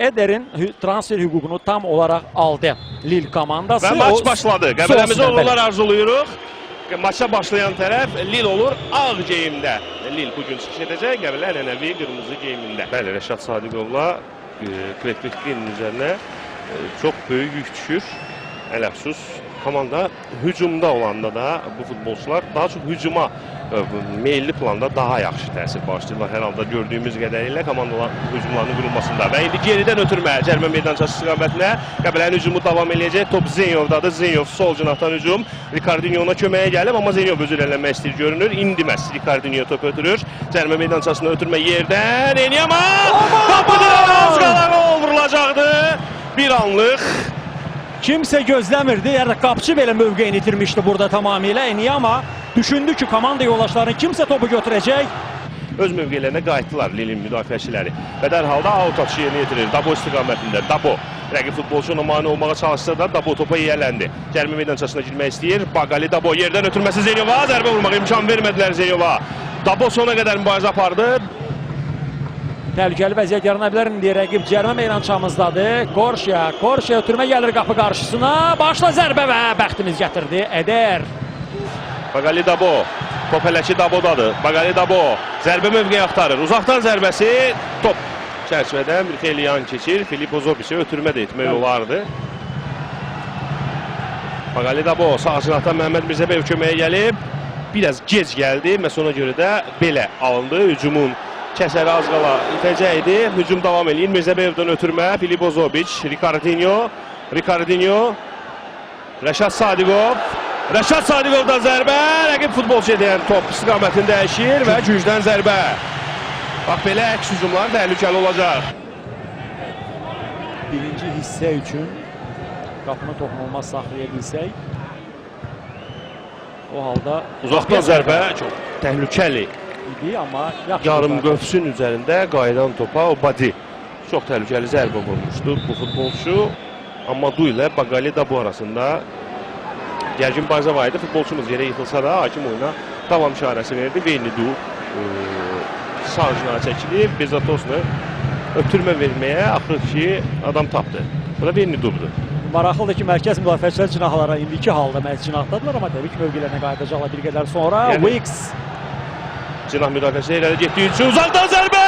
Eder'in transfer hüququnu tam olaraq aldı Lille komandası. Və maç başladı. Qəbələmizi uğurlar arzuluyuruq. Maça başlayan tərəf Lille olur ağ geyimdə. Lille bugün çıxış edəcək, Qəbələ ənənəvi qırmızı geyimində. Bəli, Rəşad Sadiqovla Kvetvikinin üzərinə çox böyük yük düşür. Ələxsus komanda hücumda olanda da bu futbolçular daha çox hücuma meyilli planda daha yaxşı təsir bağışlayırlar. Hər halda gördüyümüz qədərilə komandaların hücumlarının qurulmasında. Və indi geridən ötürmə cərimə meydançası istiqamətinə Qəbələnin hücumu davam eləyəcək. Top Zenyovdadır. Zenyov sol cinahdan hücum. Ricardinho ona köməyə gəlib, amma Zenyov özü irələnmək istəyir görünür. İndi məhz Ricardinho top ötürür. Cərimə meydançasına ötürmə yerdən Enyama! Qapıdan az qala gol vurulacaqdı. Bir anlıq. Kimsə gözləmirdi. Yəni qapıcı belə mövqeyini itirmişdi burada tamamilə. Enyama düşündü ki, komanda yoldaşlarının kimsə topu götürəcək. Öz mövqelərinə qayıtdılar Lille'in müdafiəçiləri. Və dərhalda out atışı yerinə yetirir. Dabo istiqamətində. Dabo. Rəqib futbolçu ona mane olmağa çalışsa da Dabo topa yiyələndi. Cərimə meydançasına girmək istəyir. Bagali Dabo yerdən ötürməsi Zenyova. Zərbə vurmağa imkan vermədilər Zenyova. Dabo sona qədər mübarizə apardı. Təhlükəli vəziyyət yarana bilər. İndi rəqib cərimə meydançamızdadır. Korşa ötürmə gəlir qapı qarşısına. Başla zərbə və bəxtimiz gətirdi. Eder. Bagali Dabo. Top hələ ki Dabodadır. Bagali Dabo. Zərbə mövqeyi axtarır. Uzaqdan zərbəsi. Top çərçivədən bir xeyli yan keçir. Filip Ozobic'e ötürmə də etmək olardı. Bagali Dabo. Sağ cinahdan Məhəmməd Mirzəbəyev köməyə gəlib. Biraz gec gəldi. Məhz ona görə də belə alındı. Hücumun kəsəri az qala itəcəkdi. Hücum davam edir. Mirzəbəyevdən ötürmə. Filip Ozobic. Ricardinho. Rəşad Sadiqov. Rəşad Sadiqovdan zərbə. Rəqib futbolçu edən top istiqamətini dəyişir və gücdən zərbə. Bax, belə əks hücumlar təhlükəli olacaq. Birinci hissə üçün qapını toxunulmaz saxlaya bilsək, o halda uzaqdan zərbə çox təhlükəli idi, amma yarım qövsün üzərində qayıdan topa o body çox təhlükəli zərbə vurmuşdu bu futbolçu. Amma Du ilə Bagali Dabo arasında gərgin barizə var idi. Futbolçumuz yerə yıxılsa da hakim oyuna davam işarəsi verdi. Veyni Du sağ cinaha çəkilib, Bezatos'la ötürmə verməyə axır ki adam tapdı. Bu da Veyni Du'dur. Maraqlıdır ki, mərkəz müdafiəçilər cinahlara indiki halda məhz cinahdadılar, amma təbii ki mövqelərinə qayıdacaqlar bir qədər sonra. Wicks cinah müdafiəçilə irəli getdiyi üçün uzaqdan zərbə!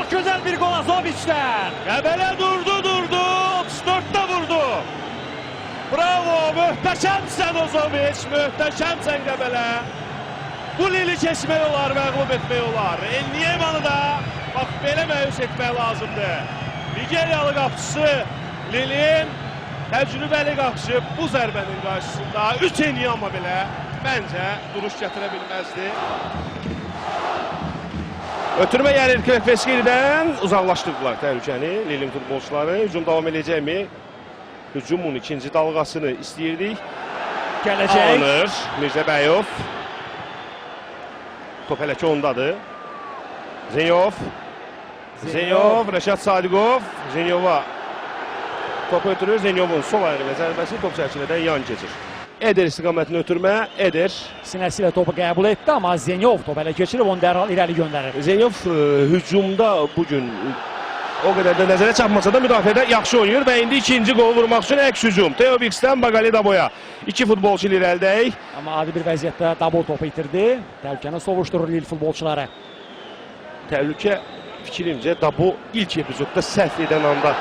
Gözəl bir gol Azovic'dən. Qəbələ durdu. 34'də vurdu. Bravo, möhtəşəmsən Ozovic, möhtəşəmsən Qəbələ. Bu Lille'i keçmək olar, məğlub etmək olar. Enyemanı da bax belə məyus etmək lazımdır. Nigeriyalı qapıcısı Lille'in təcrübəli qapıcı bu zərbənin qarşısında 3 Enyama belə məncə duruş gətirə bilməzdi. Ötürmə gəlir Kvetvikdən, uzaqlaşdırdılar təhlükəni Lille'in futbolçuları. Hücum davam edəcəkmi? Hücumun ikinci dalğasını istəyirdik. Gələcək. Alınır Mirzəbəyov. Top hələ ki ondadır. Zenyov, Rəşad Sadiqov. Zenyova top ötürür. Zenyovun sol ayağı ilə zərbəsi top çərçivədən yan keçir. Eder istiqamətini ötürmə, Eder sinəsi ilə topu qəbul etdi, amma Zenyov topu ələ keçirib onu dərhal irəli göndərir. Zenyov hücumda bugün o qədər də nəzərə çarpmasa da müdafiədə yaxşı oynayır və indi ikinci qol vurmaq üçün əks hücum. Theo Bix'dən Bagali Daboya. 2 futbolçu ilə irəlidəyik. Amma adi bir vəziyyətdə Dabo topu itirdi. Təhlükəni sovuşdurur Lille futbolçuları. Təhlükə fikrimcə Dabo ilk epizodda səhv edən anda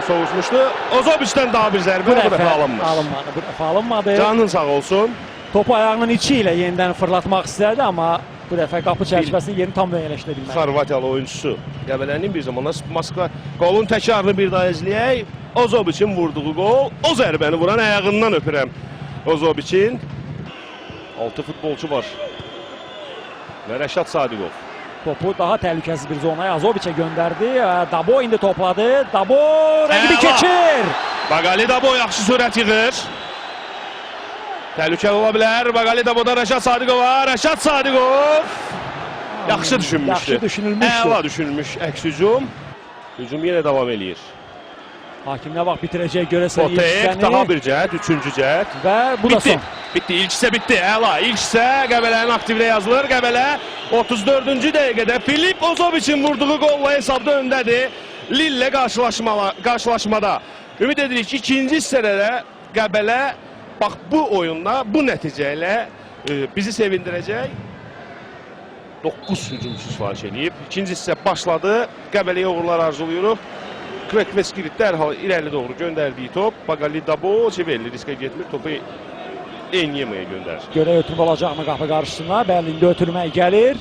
sovuşmuşdu. Ozobic'dən daha bir zərbə bu dəfə alınmadı. Canın sağ olsun. Topu ayağının içi ilə yenidən fırlatmaq istədi, amma bu dəfə qapı çərçivəsinin yerini tam müəyyənləşdirə bilmədi. Xorvatiyalı oyuncusu Qəbələnin bir zamanlar Moskva qolun təkrarını bir daha izləyək. Ozobic'in vurduğu qol, o zərbəni vuran ayağından öpürəm Ozobic'in. 6 futbolçu var. Və Rəşad Sadiqov. Topu daha təhlükəsiz bir zonaya Azovic'e göndərdi. Dabo indi topladı. Dabo rəqibi keçir. Bagali Dabo yaxşı sürət yığır. Təhlükəli ola bilər. Baqali Daboda Rəşad Sadiqova. Rəşad Sadiqov yaxşı düşünmüşdü. Yaxşı düşünülmüşdü. Əla düşünülmüş əks hücum. Hücum yenə davam eləyir. Hakim nə vaxt bitirəcək görəsən ilk Botek hissəni. daha bir cəhət, üçüncü cəhət. Və bu da Bitti. son. Bitti. İlk hissə bitti. Əla. İlk hissə Qəbələnin aktivlə yazılır. Qəbələ 34-cü dəqiqədə Filip Ozoviçin vurduğu qolla hesabda öndədir. Lille qarşılaşmada. Ümid edirik ki, ikinci hissədə də Qəbələ bax bu oyunla, bu nəticə ilə bizi sevindirəcək. 9 hücumçu sifariş edib. İkinci hissə başladı. Qəbələyə uğurlar arzuluyuruq. Krek və Skirit dərhal irəli doğru göndərdiyi top. Baqali Dabo, Çivelli riskə getmir. Topu Enyemaya göndərir. Görək ötürmə olacaqmı qapı qarşısına? Bəli, indi ötürmək gəlir.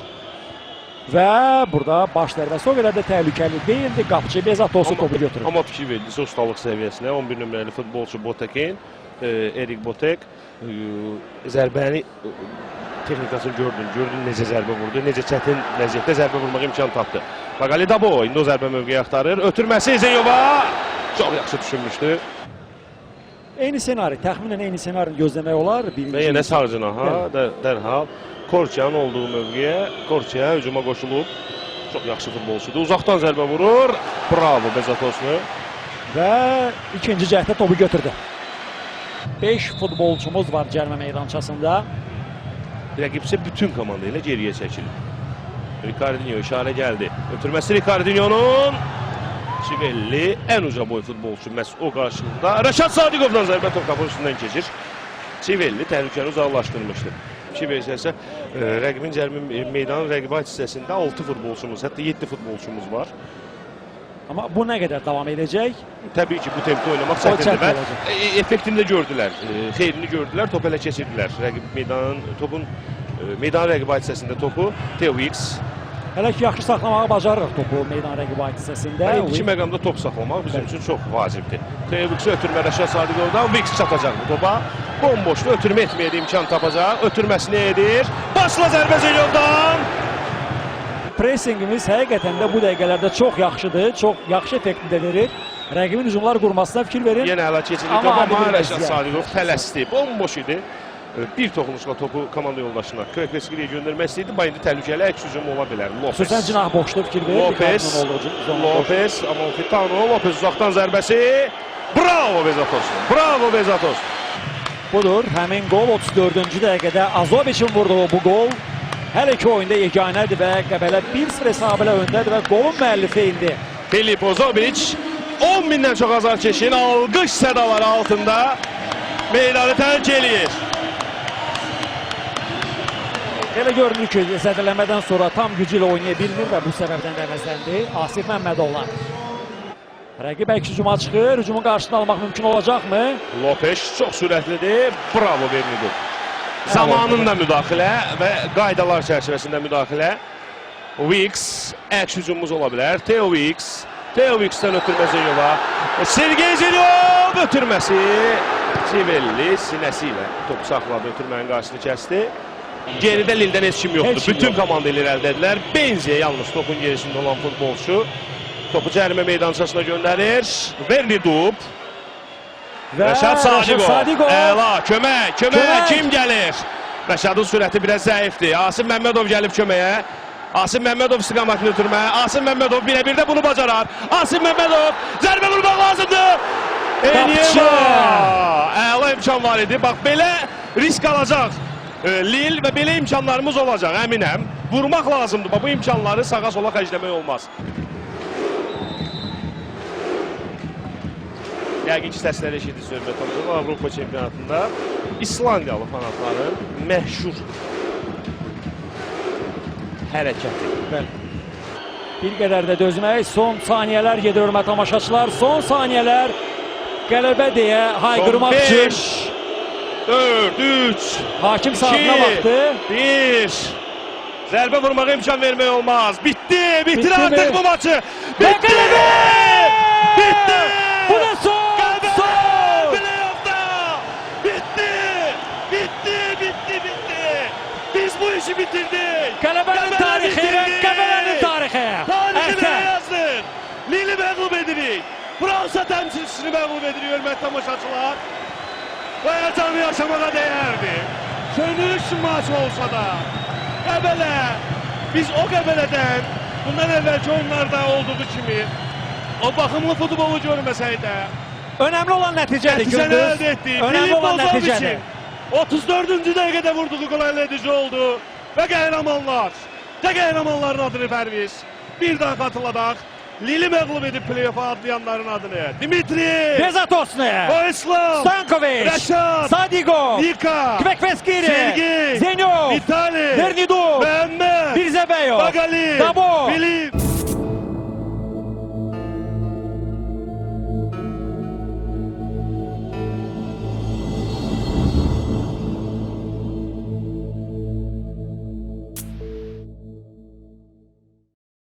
Və burada baş dərbəsi o qədər də təhlükəli deyildi. Qapıcı Bezatosu topu götürür. Amma fikir verdi ustalıq səviyyəsinə. 11 nömrəli futbolçu Botekin, Erik Botek zərbəni texnikasını gördün necə zərbə vurdu, necə çətin vəziyyətdə zərbə vurmaq imkan tapdı. Baqali Dabo indi o zərbə mövqeyi axtarır. Ötürməsi Zeyova çox yaxşı düşünmüşdü. Eyni senari, təxminən eyni senarini gözləmək olar. Və yenə Sarcınaha dərhal Korçiyanın olduğu mövqeyə, Korçiya hücuma qoşulub. Çox yaxşı futbolçudur. Uzaqdan zərbə vurur. Bravo Bezatoslu. Və ikinci cəhətdə topu götürdü. 5 futbolçumuz var cərimə meydançasında. Rəqibsə bütün komanda ilə geriyə çəkilir. Ricardinho işarə gəldi. Ötürməsi Ricardinho'nun. Çivelli ən uca boy futbolçu məhz o qarşılığında. Rəşad Sadiqovdan zərbə top qapının üstündən keçir. Çivelli təhlükəni uzaqlaşdırmışdı. Çivelli isə rəqibin cərimə meydanın rəqibə hissəsində 6 futbolçumuz, hətta 7 futbolçumuz var. Amma bu nə qədər davam edəcək? Təbii ki, bu tempdə oynamaq çətindir və effektini də gördülər, xeyrini gördülər, top elə keçirdilər. Rəqib topun meydan rəqibə hissəsində topu Theo Weeks. Hələ ki, yaxşı saxlamağı bacarırıq topu meydan rəqibə hissəsində. İki məqamda top saxlamaq bizim üçün çox vacibdir. Theo Weeks'e ötürmə Rəşad Sadiqovdan, Weeks çatacaq bu topa. Bomboşlu ötürmə etməyə də imkan tapacaq. Ötürməsini edir. Başla zərbə Zeyovdan. Pressingimiz həqiqətən də bu dəqiqələrdə çox yaxşıdır, çox yaxşı effekti də verir. Rəqibin hücumlar qurmasına fikir verin. Yenə əla keçirildi topa, amma Rəşad Sadiqov tələsdi, bomboş idi. Bir toxunuşla topu komanda yoldaşına Kveskiriyə göndərmək istəyirdi. Bayında təhlükəli əks hücum ola bilər. Lopez. Xüsusən cinah boşluq fikir verir. Lopez, Amalfitano, Lopez uzaqdan zərbəsi. Bravo Bezatos, bravo Bezatos. Budur, həmin qol 34-cü dəqiqədə Azoviçin vurduğu bu qol. Hələ ki oyunda yeganədir və Qəbələ 1-0 hesabı ilə öndədir və qolun müəllifi indi. Filip Ozoviç 10 mindən çox azarkeşin alqış sədaları altında meydanı tərk eləyir. Elə görünür ki, zədələmədən sonra tam gücü ilə oynaya bilmir və bu səbəbdən də əvəzləndi Asif Məmmədovlar. Rəqib əks hücuma çıxır, hücumun qarşısını almaq mümkün olacaqmı? Lopez çox sürətlidir, bravo Bernidov. Zamanında müdaxilə və qaydalar çərçivəsində müdaxilə. Weeks, əks hücumumuz ola bilər. Theo Weeks, Theo Weeks'dən ötürmə Zeyova. Sergey Zeynov ötürməsi. Çivelli sinəsi ilə topu saxladı, ötürmənin qarşısını kəsdi. Geridə Lildən heç kim yoxdur. Bütün komanda ilə irəlidədilər. Benziyə yalnız topun gerisində olan futbolçu. Topu cərimə meydançasına göndərir. Bernidov. Rəşad Sadiqov, əla, kömək, kim gəlir? Rəşadın sürəti biraz zəifdir, Asim Məmmədov gəlib köməyə. Asim Məmmədov istiqamətini ötürmə, Asim Məmmədov birə-bir də bunu bacarar. Asim Məmmədov, zərbə vurmaq lazımdır. Enyema, əla imkan var idi, bax belə risk alacaq Lil və belə imkanlarımız olacaq, əminəm. Vurmaq lazımdır, bax bu imkanları sağa sola xərcləmək olmaz. Yəqin ki, səsləri eşidir söhbət oldu. Avropa çempionatında İslandiyalı fanatların məşhur hərəkəti. Bir qədər də dözmək, son saniyələr gedir hörmət tamaşaçılar. Son saniyələr qələbə deyə hayqırmaq üçün. 4, 3, hakim saatına baxdı. 1. Zərbə vurmağa imkan vermək olmaz. Bitti, bitir artıq bu maçı. Bitti! Bitti! Bu da son! Biz bu işi bitirdik. Qələbənin tarixi, Qəbələnin tarixi. Tarixini yazdır. Lili məğlub edirik. Fransa təmsilçisini məğlub edirik hörmətli tamaşaçılar. Bu həyəcanı yaşamağa dəyərdi. Sönüş maç olsa da. Qəbələ, biz o Qəbələdən bundan əvvəlki oyunlarda olduğu kimi o baxımlı futbolu görməsək də Önemli olan nəticədir nəticəni Gündüz. əldə etdik. Önemli Filip olan Bozovic nəticədir. 34-cü dəqiqədə vurduğu gol əldə edici oldu və qəhrəmanların adını Pərviz bir daha xatırladaq. Lili məğlub edib play-off'a adlayanların adını. Dimitri, Bezatosny, Vojislav, Stankovic, Rəşad, Sadigov, Nika, Kvekveskiri, Sergey, Zenyov, Vitali, Bernidov, Məhəmməd, Birzəbəyov, Baqali, Dabov, Filip.